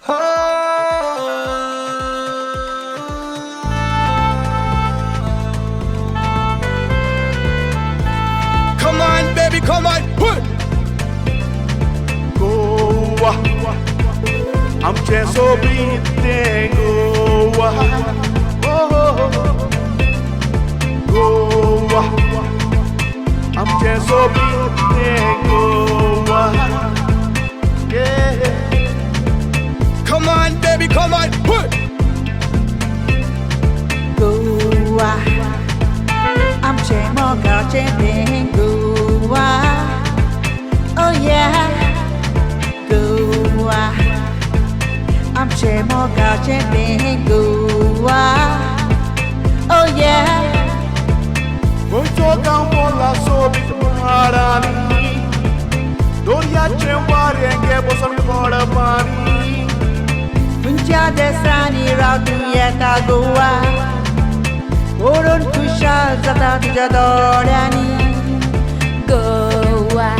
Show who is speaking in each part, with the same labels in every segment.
Speaker 1: Come on, baby, come on.
Speaker 2: GOA, I'm just so beating GOA. GOA, I'm just so beating GOA. Yeah.
Speaker 1: Come on, baby, come on.
Speaker 3: GOA, I'm just more than GOA. Oh yeah, GOA, I'm just more than GOA. Oh yeah.
Speaker 2: Toca bola sobre marani, doria chembare que bosan fora pani.
Speaker 3: Punja desani ratu yeta GOA, oron kusha zata tujadorani.
Speaker 4: GOA,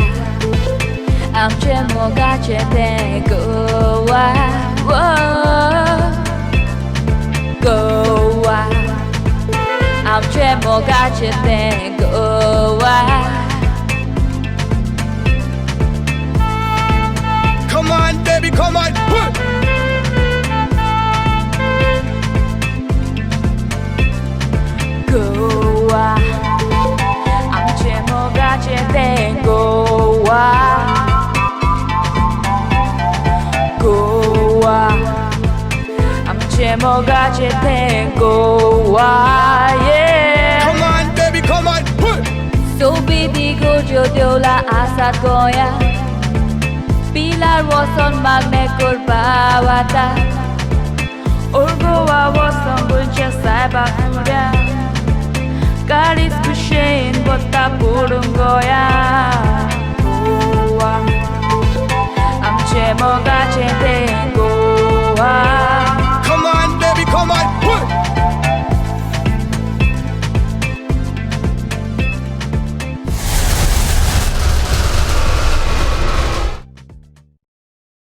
Speaker 4: I'm chemo gache ten GOA. GOA, I'm chemo gache ten GOA.
Speaker 1: Come on, baby, come on.
Speaker 4: GOA, I'm chemo gache ten GOA. GOA, I'm chemo gache ten GOA. Yeah.
Speaker 1: Come on, baby, come on.
Speaker 4: So baby go jodola asat goya. Pilar was on magnet kurbawata. Urgoa was on buncha saibakura. Garis kushin bota purungoya.